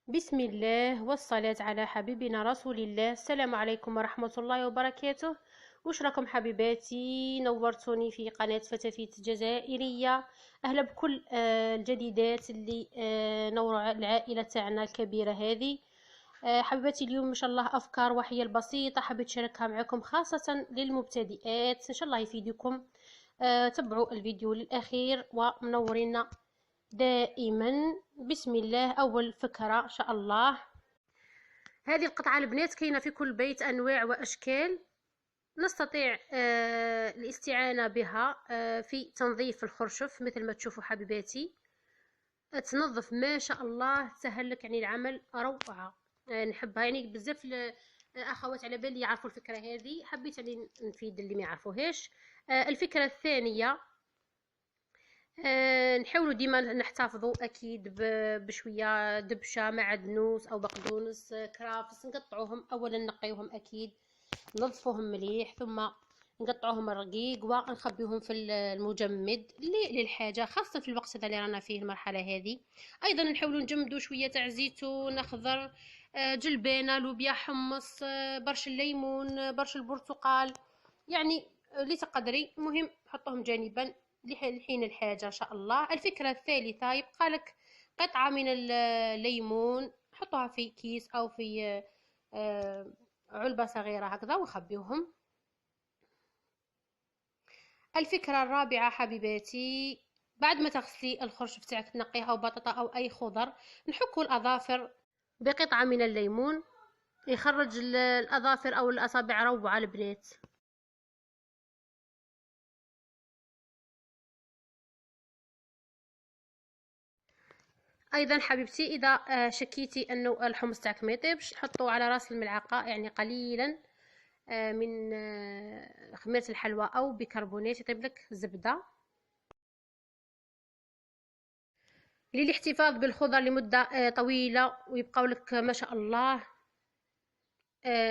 بسم الله والصلاة على حبيبنا رسول الله. السلام عليكم ورحمة الله وبركاته. وش راكم حبيباتي؟ نورتوني في قناة فتافيت جزائرية. أهلا بكل الجديدات اللي نوروا العائلة تاعنا الكبيرة هذه. حبيباتي، اليوم إن شاء الله أفكار وحية بسيطة حبيت أشاركها معكم خاصة للمبتدئات، إن شاء الله يفيدكم. تابعوا الفيديو للأخير ومنورينا دائما. بسم الله. أول فكرة إن شاء الله، هذه القطعة البنات كاينة في كل بيت أنواع وأشكال، نستطيع الاستعانة بها في تنظيف الخرشف مثل ما تشوفوا حبيباتي. تنظف ما شاء الله، تسهل لك يعني العمل روعة. نحبها يعني بزاف الأخوات على بالي يعرفوا الفكرة هذه، حبيت يعني نفيد اللي ما يعرفوهاش. الفكرة الثانية، نحاولوا ديما نحتفظوا اكيد بشويه دبشه معدنوس او بقدونس كرافس، نقطعوهم اولا، نقيوهم اكيد، ننظفوهم مليح، ثم نقطعوهم رقيق ونخبيهم في المجمد اللي للحاجه، خاصه في الوقت هذا اللي رانا فيه المرحله هذه. ايضا نحاولوا نجمدوا شويه تاع زيتون اخضر، جلبانه، لوبيا، حمص، برش الليمون، برش البرتقال، يعني اللي تقدري، مهم حطوهم جانبا لحين الحاجة إن شاء الله. الفكرة الثالثة، يبقى لك قطعة من الليمون، حطوها في كيس أو في علبة صغيرة هكذا وخبيوهم. الفكرة الرابعة حبيباتي، بعد ما تغسلي الخرشف تاعك تنقيه أو بطاطا أو أي خضر، نحكوا الأظافر بقطعة من الليمون، يخرج الأظافر أو الأصابع روعة البنات. ايضا حبيبتي، اذا شكيتي انه الحمص تاعك ما يطيبش، حطوا على راس الملعقه يعني قليلا من خميره الحلوى او بيكربونات، يطيب لك زبده. للاحتفاظ بالخضر لمده طويله ويبقاو لك ما شاء الله،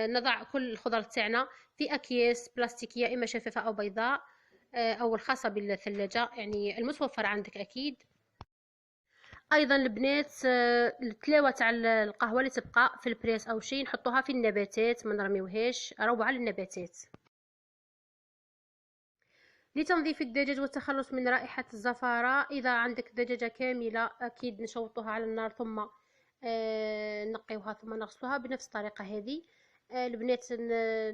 نضع كل الخضر تاعنا في اكياس بلاستيكيه، اما شفافه او بيضاء، او الخاصه بالثلاجه، يعني المتوفر عندك اكيد. ايضا البنات، التلاوه تاع القهوه اللي تبقى في البريس او شي، نحطوها في النباتات، ما نرميوهاش، روعه للنباتات. لتنظيف الدجاج والتخلص من رائحه الزفاره، اذا عندك دجاجه كامله اكيد نشوطوها على النار، ثم نقيوها ثم نغسلوها بنفس الطريقه هذه. البنات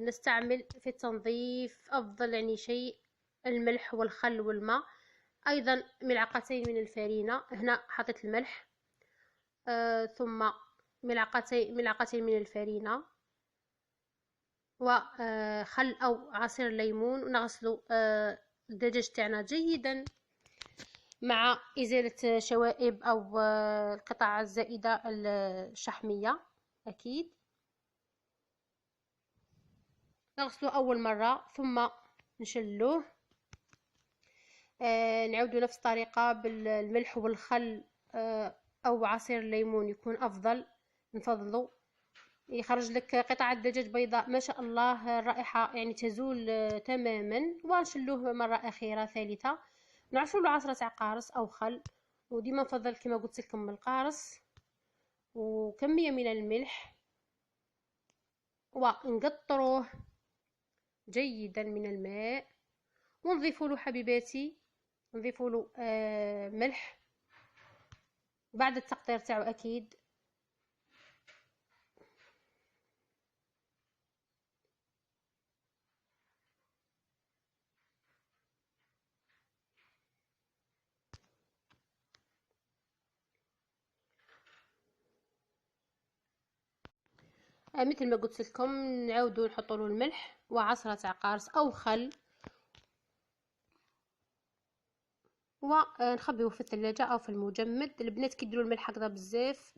نستعمل في التنظيف افضل يعني شيء الملح والخل والماء، ايضا ملعقتين من الفرينه، هنا حطيت الملح، ثم ملعقتين من الفرينة وخل أو عصير ليمون، ونغسل الدجاج تاعنا جيدا مع إزالة شوائب أو القطع الزائدة الشحمية أكيد. نغسله أول مرة ثم نشلوه، نعود نفس الطريقة بالملح والخل أو عصير الليمون يكون أفضل، نفضلو، يخرج لك قطعة دجاج بيضاء ما شاء الله، الرائحة يعني تزول تماما. ونشلوه مرة أخيرة ثالثة، نعصر له عصرة قارص أو خل، وديما نفضل كما قلت لكم القارص، وكمية من الملح، ونقطروه جيدا من الماء، ونضيف له حبيباتي، نضيف له ملح بعد التقطير تاعو أكيد. مثل ما قلت لكم، نعاودوا نحطوا له الملح وعصرة قارص أو خل، ونخبيه في الثلاجة او في المجمد. البنات كيديروا الملح هكذا بزاف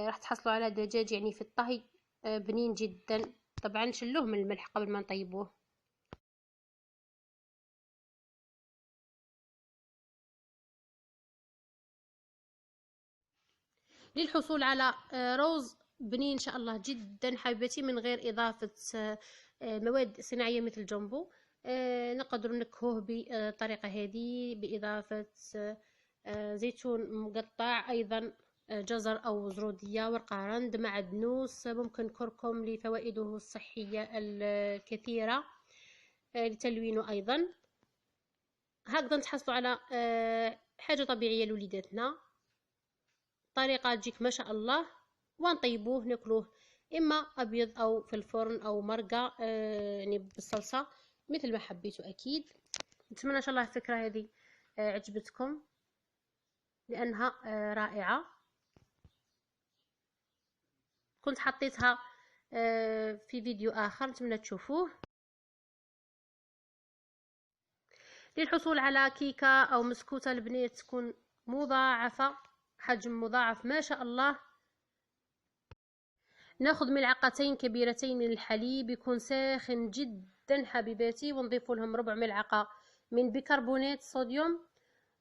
راح تحصلوا على دجاج يعني في الطهي بنين جدا. طبعا نشلوه من الملح قبل ما نطيبوه. للحصول على روز بنين ان شاء الله جدا حبيبتي، من غير اضافة مواد صناعية مثل جامبو، نقدر نكهوه بالطريقة هذه بإضافة زيتون مقطع، أيضا جزر أو زرودية، ورقة معدنوس، ممكن كركم لفوائده الصحية الكثيرة، لتلوينه أيضا. هكذا نتحصلوا على حاجة طبيعية لوليداتنا، طريقة تجيك ما شاء الله، ونطيبوه ناكلوه إما أبيض أو في الفرن أو مرقة يعني بالصلصة مثل ما حبيتوا. أكيد نتمنى إن شاء الله الفكرة هذه عجبتكم، لأنها رائعة. كنت حطيتها في فيديو آخر، نتمنى تشوفوه. للحصول على كيكة أو مسكوتة البنات تكون مضاعفة، حجم مضاعف ما شاء الله، ناخذ ملعقتين كبيرتين من الحليب يكون ساخن جدا حبيباتي، ونضيف لهم ربع ملعقة من بيكربونات الصوديوم،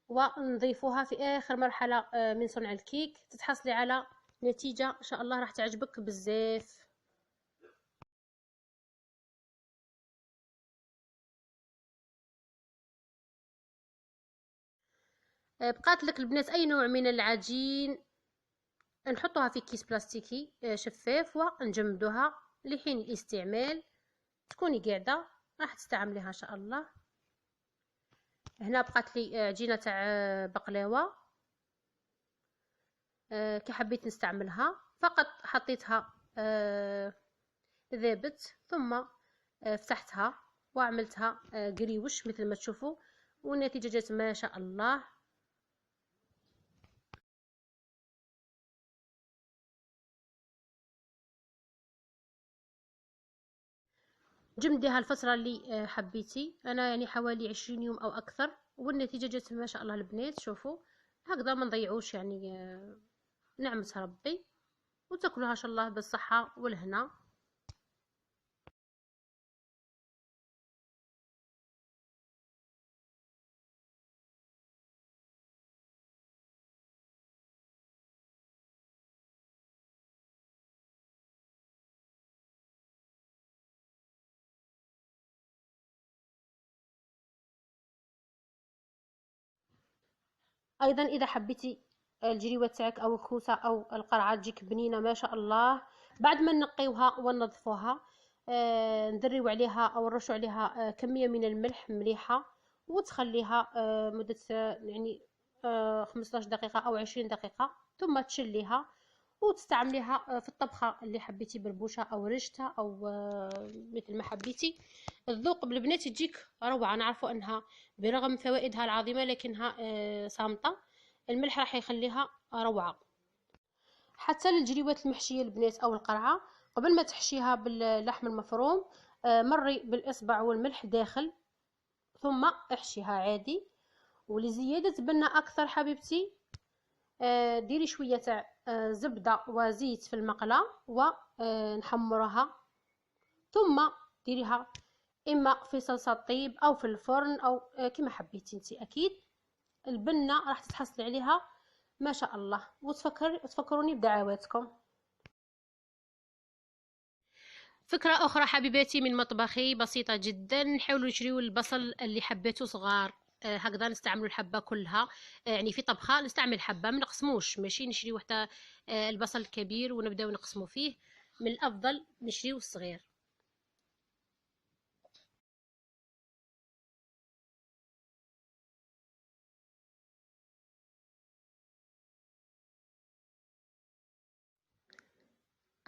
ونضيفوها في آخر مرحلة من صنع الكيك. تتحصلي على نتيجة إن شاء الله راح تعجبك بزاف. بقات لك البنات أي نوع من العجين نحطوها في كيس بلاستيكي شفاف، ونجمدوها لحين الاستعمال. تكوني قاعدة راح تستعمليها إن شاء الله. هنا بقات لي عجينة تاع بقلاوة، كي حبيت نستعملها فقط حطيتها ذابت، ثم فتحتها وعملتها قريوش مثل ما تشوفوا، والنتيجة جات ما شاء الله. جمديها الفترة اللي حبيتي، انا يعني حوالي 20 يوم او اكثر، والنتيجة جات ما شاء الله البنات. شوفوا هكذا ما نضيعوش يعني نعمة ربي، وتاكلوها ان شاء الله بالصحة والهنا. ايضا اذا حبيتي الجريوه تاعك او الكوسه او القرعه تجيك بنينه ما شاء الله، بعد ما نقيوها وننظفوها ندريو عليها او نرشوا عليها كميه من الملح مليحه، وتخليها مده يعني 15 دقيقه او 20 دقيقه، ثم تشليها وتستعمليها في الطبخه اللي حبيتي، بربوشه او رشته او مثل ما حبيتي. الذوق بالبنات تجيك روعه. نعرفوا انها برغم فوائدها العظيمه لكنها صامته، الملح راح يخليها روعه. حتى للجريوات المحشيه البنات او القرعه، قبل ما تحشيها باللحم المفروم مري بالاصبع والملح داخل، ثم احشيها عادي. ولزياده بنه اكثر حبيبتي ديري شويه تاع زبده وزيت في المقله ونحمرها، ثم ديريها اما في صلصه طيب او في الفرن او كما حبيتي انت. اكيد البنه راح تتحصلي عليها ما شاء الله، وتفكروني بدعواتكم. فكرة أخرى حبيباتي من مطبخي بسيطة جدا، نحاولوا نشريو البصل اللي حباته صغار هكذا نستعملوا الحبة كلها، يعني في طبخة نستعمل حبة ما نقسموش، ماشي نشري وحده البصل الكبير ونبداو نقسمو فيه، من الأفضل نشريو الصغير.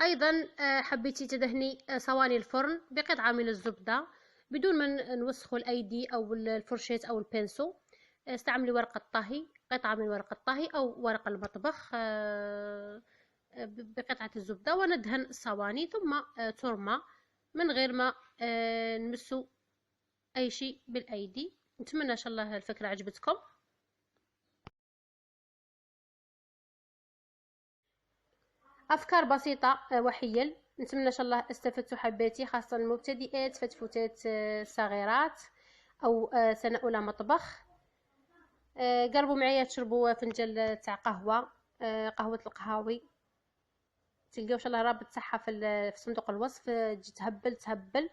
أيضا حبيتي تدهني صواني الفرن بقطعة من الزبدة بدون ما نوسخوا الأيدي أو الفرشاة أو البنسو. استعملي ورقة طهي، قطعة من ورقة طهي أو ورق المطبخ بقطعة الزبدة، وندهن الصواني ثم ترمى من غير ما نمسو أي شيء بالأيدي. نتمنى إن شاء الله الفكرة عجبتكم. أفكار بسيطة وحيل، نتمنى إن شاء الله استفدتوا حباتي، خاصة المبتدئات فتفوتات صغيرات أو سنة أولى مطبخ. قربوا معايا تشربوا فنجان تاع قهوة، قهوة القهاوي، تلقاو ان شاء الله رابط تاعها في صندوق الوصف، تجي تهبل.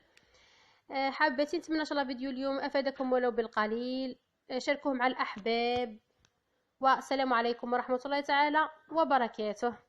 حباتي نتمنى ان شاء الله فيديو اليوم افادكم ولو بالقليل، شاركوه مع الاحباب، والسلام عليكم ورحمة الله تعالى وبركاته.